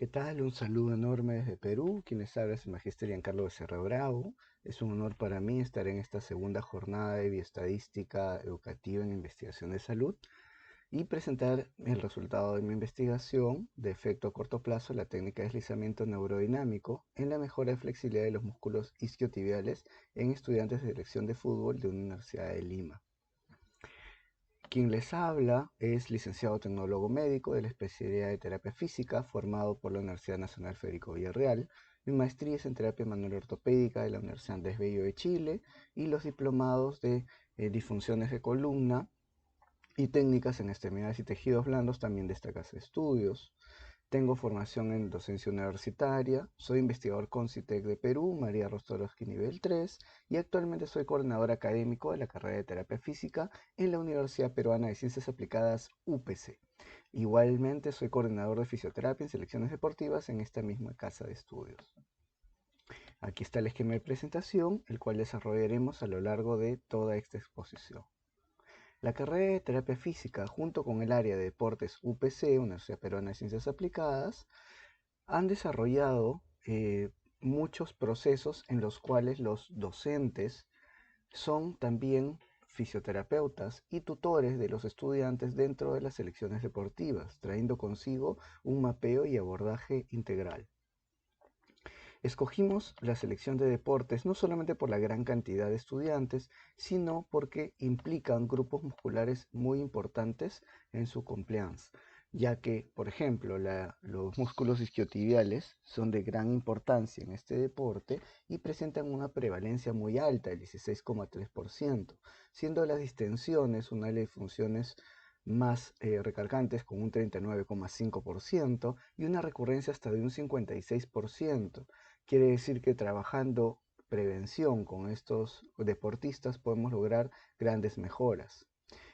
¿Qué tal? Un saludo enorme desde Perú. Quien les habla es el Magister Giancarlo Becerra Bravo. Es un honor para mí estar en esta segunda jornada de bioestadística educativa en investigación de salud y presentar el resultado de mi investigación de efecto a corto plazo, la técnica de deslizamiento neurodinámico en la mejora de flexibilidad de los músculos isquiotibiales en estudiantes de selección de fútbol de una Universidad de Lima. Quien les habla es licenciado tecnólogo médico de la especialidad de terapia física, formado por la Universidad Nacional Federico Villarreal. Mi maestría es en terapia manual ortopédica de la Universidad Andrés Bello de Chile y los diplomados de disfunciones de columna y técnicas en extremidades y tejidos blandos también de esta casa de estudios. Tengo formación en docencia universitaria, soy investigador con CITEC de Perú, María Rostoroski nivel 3, y actualmente soy coordinador académico de la carrera de terapia física en la Universidad Peruana de Ciencias Aplicadas UPC. Igualmente soy coordinador de fisioterapia en selecciones deportivas en esta misma casa de estudios. Aquí está el esquema de presentación, el cual desarrollaremos a lo largo de toda esta exposición. La carrera de terapia física, junto con el área de deportes UPC, Universidad Peruana de Ciencias Aplicadas, han desarrollado muchos procesos en los cuales los docentes son también fisioterapeutas y tutores de los estudiantes dentro de las selecciones deportivas, trayendo consigo un mapeo y abordaje integral. Escogimos la selección de deportes no solamente por la gran cantidad de estudiantes, sino porque implican grupos musculares muy importantes en su compliance, ya que, por ejemplo, los músculos isquiotibiales son de gran importancia en este deporte y presentan una prevalencia muy alta, el 16,3%, siendo las distensiones una de las funciones más recalcantes con un 39,5% y una recurrencia hasta de un 56%. Quiere decir que trabajando prevención con estos deportistas podemos lograr grandes mejoras.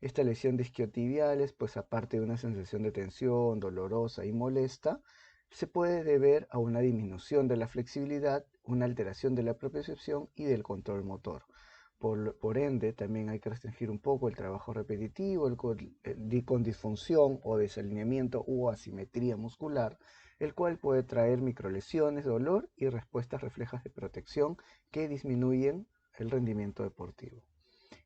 Esta lesión de isquiotibiales, pues aparte de una sensación de tensión dolorosa y molesta, se puede deber a una disminución de la flexibilidad, una alteración de la propiocepción y del control motor. Por ende, también hay que restringir un poco el trabajo repetitivo, con disfunción o desalineamiento u asimetría muscular, el cual puede traer microlesiones, dolor y respuestas reflejas de protección que disminuyen el rendimiento deportivo.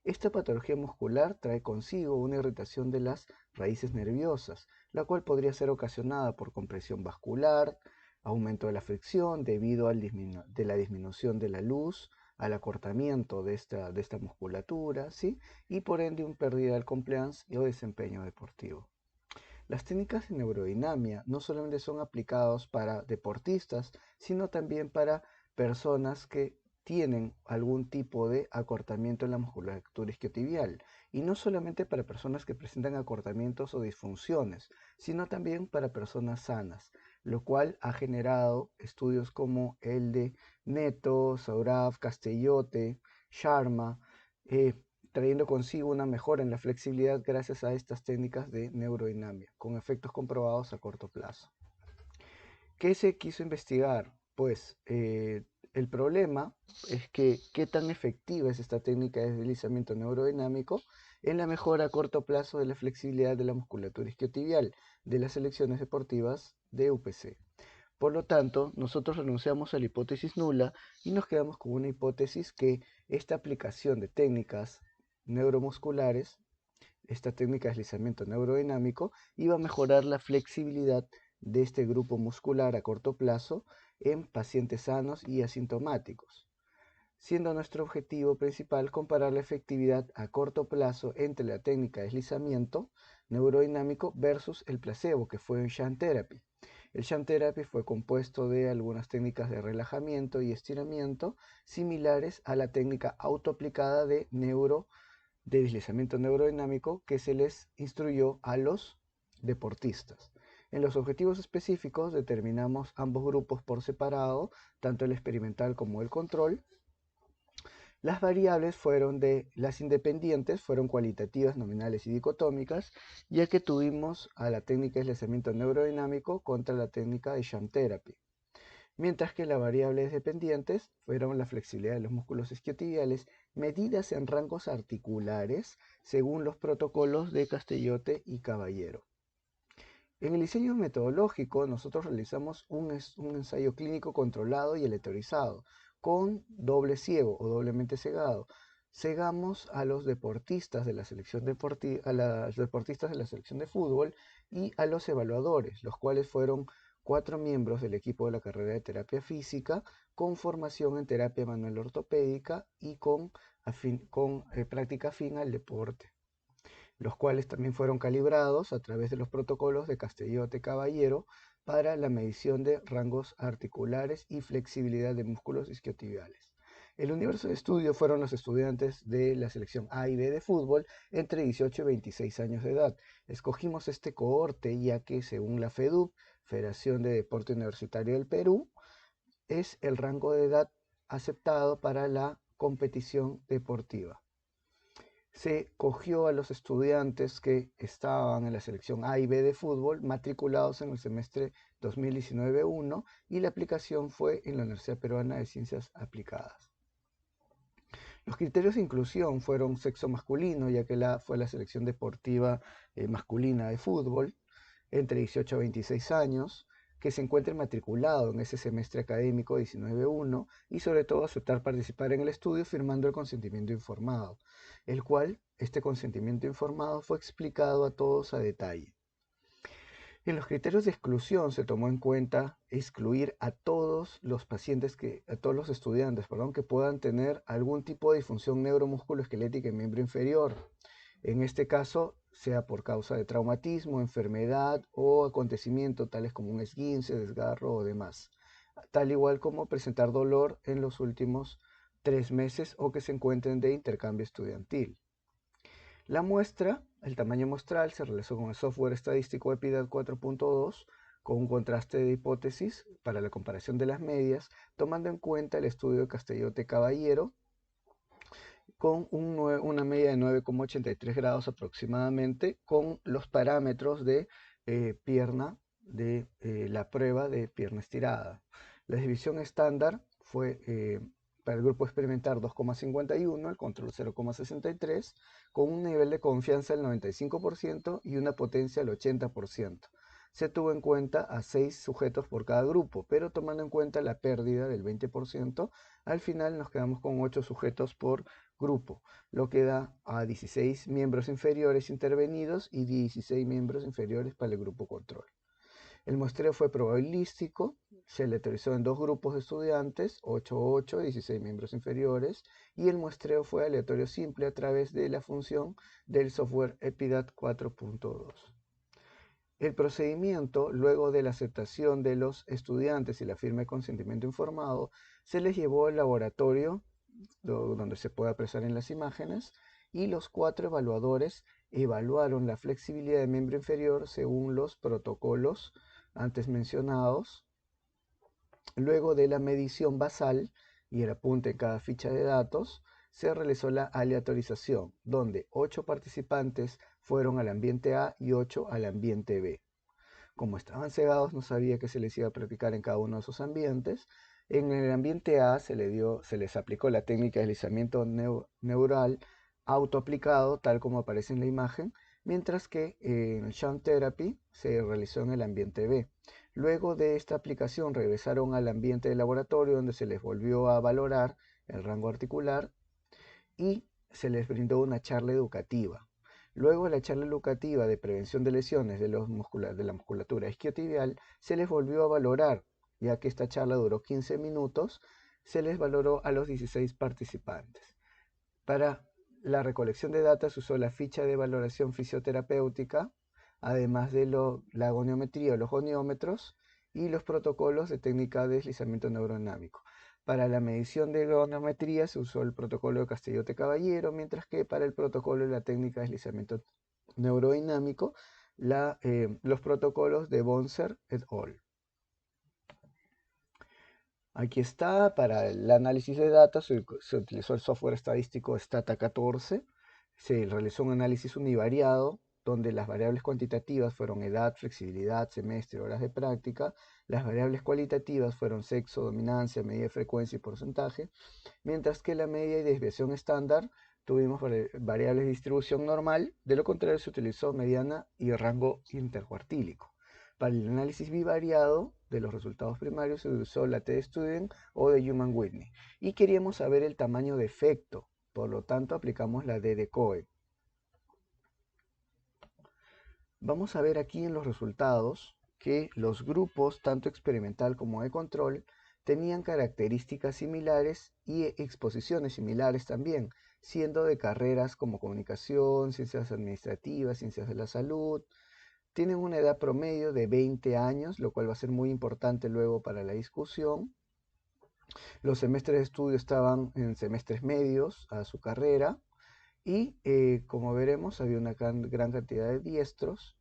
Esta patología muscular trae consigo una irritación de las raíces nerviosas, la cual podría ser ocasionada por compresión vascular, aumento de la fricción debido de la disminución de la luz, al acortamiento de esta musculatura, ¿sí? Y por ende un pérdida del compliance o desempeño deportivo. Las técnicas de neurodinamia no solamente son aplicadas para deportistas, sino también para personas que tienen algún tipo de acortamiento en la musculatura isquiotibial. Y no solamente para personas que presentan acortamientos o disfunciones, sino también para personas sanas, lo cual ha generado estudios como el de Neto, Saurav, Castellote, Sharma, eh, trayendo consigo una mejora en la flexibilidad gracias a estas técnicas de neurodinamia, con efectos comprobados a corto plazo. ¿Qué se quiso investigar? Pues el problema es que qué tan efectiva es esta técnica de deslizamiento neurodinámico en la mejora a corto plazo de la flexibilidad de la musculatura isquiotibial de las selecciones deportivas de UPC. Por lo tanto, nosotros renunciamos a la hipótesis nula y nos quedamos con una hipótesis que esta aplicación de técnicas neuromusculares, esta técnica de deslizamiento neurodinámico, iba a mejorar la flexibilidad de este grupo muscular a corto plazo en pacientes sanos y asintomáticos, siendo nuestro objetivo principal comparar la efectividad a corto plazo entre la técnica de deslizamiento neurodinámico versus el placebo, que fue un sham therapy. El sham therapy fue compuesto de algunas técnicas de relajamiento y estiramiento similares a la técnica autoaplicada de deslizamiento neurodinámico que se les instruyó a los deportistas. En los objetivos específicos determinamos ambos grupos por separado, tanto el experimental como el control. Las variables las independientes fueron cualitativas, nominales y dicotómicas, ya que tuvimos a la técnica de deslizamiento neurodinámico contra la técnica de sham therapy. Mientras que las variables dependientes fueron la flexibilidad de los músculos isquiotibiales medidas en rangos articulares según los protocolos de Castellote y Caballero. En el diseño metodológico nosotros realizamos un ensayo clínico controlado y aleatorizado con doble ciego o doblemente cegado. Cegamos a los deportistas de la selección a los deportistas de la selección de fútbol y a los evaluadores, los cuales fueron 4 miembros del equipo de la carrera de terapia física con formación en terapia manual ortopédica y con práctica afín al deporte, los cuales también fueron calibrados a través de los protocolos de Castellote-Caballero para la medición de rangos articulares y flexibilidad de músculos isquiotibiales. El universo de estudio fueron los estudiantes de la selección A y B de fútbol entre 18 y 26 años de edad. Escogimos este cohorte ya que según la FEDUP, Federación de Deporte Universitario del Perú, es el rango de edad aceptado para la competición deportiva. Se cogió a los estudiantes que estaban en la selección A y B de fútbol matriculados en el semestre 2019-1 y la aplicación fue en la Universidad Peruana de Ciencias Aplicadas. Los criterios de inclusión fueron sexo masculino, ya que fue la selección deportiva masculina de fútbol, entre 18 a 26 años, que se encuentre matriculado en ese semestre académico 19-1 y sobre todo aceptar participar en el estudio firmando el consentimiento informado, el cual este consentimiento informado fue explicado a todos a detalle. En los criterios de exclusión se tomó en cuenta excluir a todos los pacientes a todos los estudiantes, que puedan tener algún tipo de disfunción neuromusculoesquelética en miembro inferior. En este caso, sea por causa de traumatismo, enfermedad o acontecimiento tales como un esguince, desgarro o demás, tal igual como presentar dolor en los últimos 3 meses o que se encuentren de intercambio estudiantil. La muestra, el tamaño muestral, se realizó con el software estadístico EPIDAT 4.2 con un contraste de hipótesis para la comparación de las medias, tomando en cuenta el estudio de Castellote-Caballero, con una media de 9,83 grados aproximadamente, con los parámetros de pierna de la prueba de pierna estirada. La división estándar fue para el grupo experimental 2,51, el control 0,63, con un nivel de confianza del 95% y una potencia del 80%. Se tuvo en cuenta a 6 sujetos por cada grupo, pero tomando en cuenta la pérdida del 20%, al final nos quedamos con 8 sujetos por grupo, lo que da a 16 miembros inferiores intervenidos y 16 miembros inferiores para el grupo control. El muestreo fue probabilístico, se aleatorizó en 2 grupos de estudiantes, 8-8, 16 miembros inferiores, y el muestreo fue aleatorio simple a través de la función del software EPIDAT 4.2. El procedimiento, luego de la aceptación de los estudiantes y la firma de consentimiento informado, se les llevó al laboratorio donde se puede apreciar en las imágenes, y los 4 evaluadores evaluaron la flexibilidad del miembro inferior según los protocolos antes mencionados. Luego de la medición basal y el apunte en cada ficha de datos, se realizó la aleatorización, donde 8 participantes fueron al ambiente A y 8 al ambiente B. Como estaban cegados, no sabía que se les iba a practicar en cada uno de esos ambientes. En el ambiente A se les aplicó la técnica de deslizamiento neural autoaplicado, tal como aparece en la imagen, mientras que en Shunt Therapy se realizó en el ambiente B. Luego de esta aplicación regresaron al ambiente de laboratorio donde se les volvió a valorar el rango articular y se les brindó una charla educativa. Luego de la charla educativa de prevención de lesiones de la musculatura isquiotibial, se les volvió a valorar, ya que esta charla duró 15 minutos, se les valoró a los 16 participantes. Para la recolección de datos se usó la ficha de valoración fisioterapéutica, además de la goniometría o los goniómetros y los protocolos de técnica de deslizamiento neurodinámico. Para la medición de goniometría se usó el protocolo de Castellote-Caballero, mientras que para el protocolo de la técnica de deslizamiento neurodinámico, los protocolos de Bonser et al. Aquí está, para el análisis de datos se utilizó el software estadístico Stata14, se realizó un análisis univariado donde las variables cuantitativas fueron edad, flexibilidad, semestre, horas de práctica, las variables cualitativas fueron sexo, dominancia, medida de frecuencia y porcentaje, mientras que la media y desviación estándar tuvimos variables de distribución normal, de lo contrario se utilizó mediana y rango intercuartílico. Para el análisis bivariado de los resultados primarios se usó la t-Student o de Human-Whitney. Y queríamos saber el tamaño de efecto, por lo tanto aplicamos la D de Coe. Vamos a ver aquí en los resultados que los grupos, tanto experimental como de control, tenían características similares y exposiciones similares también, siendo de carreras como comunicación, ciencias administrativas, ciencias de la salud. Tienen una edad promedio de 20 años, lo cual va a ser muy importante luego para la discusión. Los semestres de estudio estaban en semestres medios a su carrera y como veremos había una gran cantidad de diestros,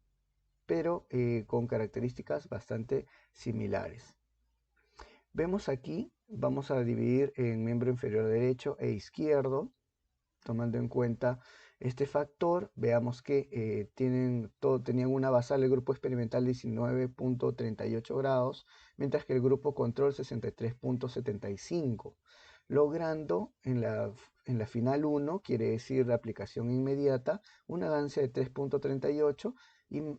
pero con características bastante similares. Vemos aquí, vamos a dividir en miembro inferior derecho e izquierdo, tomando en cuenta este factor. Veamos que tenían una basal del grupo experimental 19.38 grados, mientras que el grupo control 63.75, logrando en la final 1, quiere decir la aplicación inmediata, una ganancia de 3.38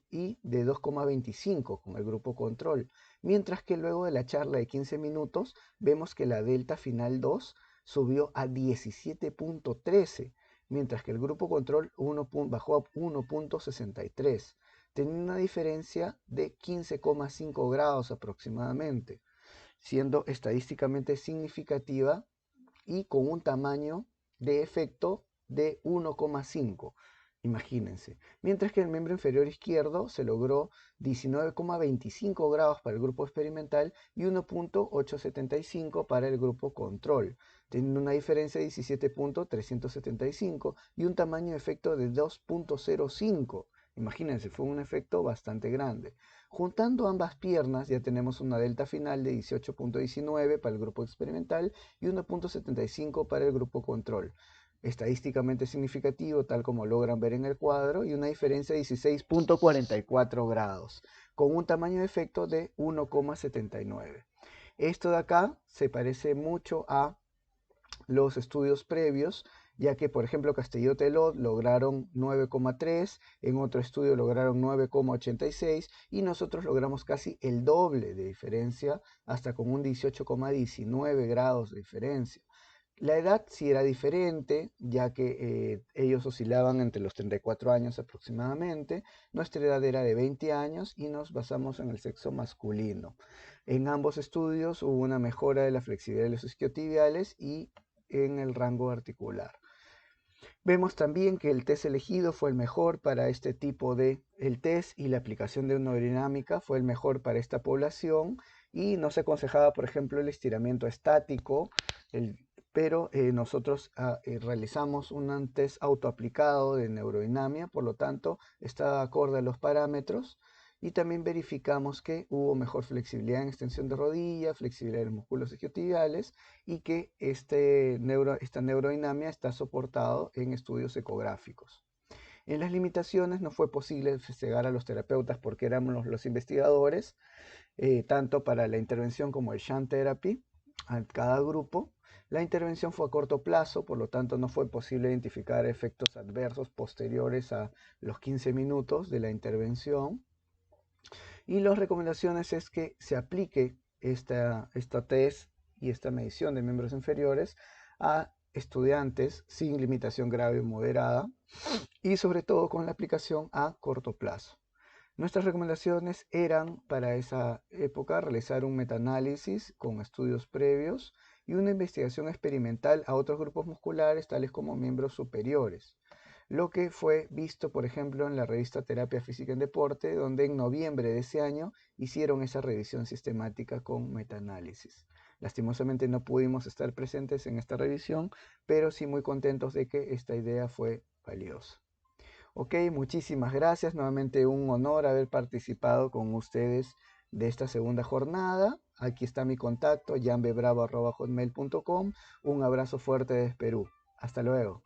y de 2.25 con el grupo control, mientras que luego de la charla de 15 minutos vemos que la delta final 2 subió a 17.13, mientras que el grupo control bajó a 1.63, teniendo una diferencia de 15,5 grados aproximadamente, siendo estadísticamente significativa y con un tamaño de efecto de 1,5. Imagínense. Mientras que en el miembro inferior izquierdo se logró 19,25 grados para el grupo experimental y 1.875 para el grupo control, teniendo una diferencia de 17.375 y un tamaño de efecto de 2.05. Imagínense, fue un efecto bastante grande. Juntando ambas piernas ya tenemos una delta final de 18.19 para el grupo experimental y 1.75 para el grupo control. Estadísticamente significativo, tal como logran ver en el cuadro, y una diferencia de 16.44 grados, con un tamaño de efecto de 1,79. Esto de acá se parece mucho a los estudios previos, ya que por ejemplo Castelló-Telot lograron 9,3, en otro estudio lograron 9,86 y nosotros logramos casi el doble de diferencia, hasta con un 18,19 grados de diferencia. La edad sí era diferente, ya que ellos oscilaban entre los 34 años aproximadamente. Nuestra edad era de 20 años y nos basamos en el sexo masculino. En ambos estudios hubo una mejora de la flexibilidad de los isquiotibiales y en el rango articular. Vemos también que el test elegido fue el mejor para este tipo el test y la aplicación de neurodinámica fue el mejor para esta población y no se aconsejaba, por ejemplo, el estiramiento estático, pero nosotros realizamos un test autoaplicado de neurodinamia, por lo tanto está acorde a los parámetros. Y también verificamos que hubo mejor flexibilidad en extensión de rodilla, flexibilidad de los músculos isquiotibiales y que esta neurodinamia está soportado en estudios ecográficos. En las limitaciones no fue posible llegar a los terapeutas porque éramos los investigadores, tanto para la intervención como el shunt therapy, a cada grupo. La intervención fue a corto plazo, por lo tanto no fue posible identificar efectos adversos posteriores a los 15 minutos de la intervención. Y las recomendaciones es que se aplique esta test y esta medición de miembros inferiores a estudiantes sin limitación grave o moderada y sobre todo con la aplicación a corto plazo. Nuestras recomendaciones eran para esa época realizar un metaanálisis con estudios previos y una investigación experimental a otros grupos musculares tales como miembros superiores, lo que fue visto, por ejemplo, en la revista Terapia Física en Deporte, donde en noviembre de ese año hicieron esa revisión sistemática con metaanálisis. Lastimosamente no pudimos estar presentes en esta revisión, pero sí muy contentos de que esta idea fue valiosa. Ok, muchísimas gracias. Nuevamente un honor haber participado con ustedes de esta segunda jornada. Aquí está mi contacto, janbebravo@hotmail.com. Un abrazo fuerte desde Perú. Hasta luego.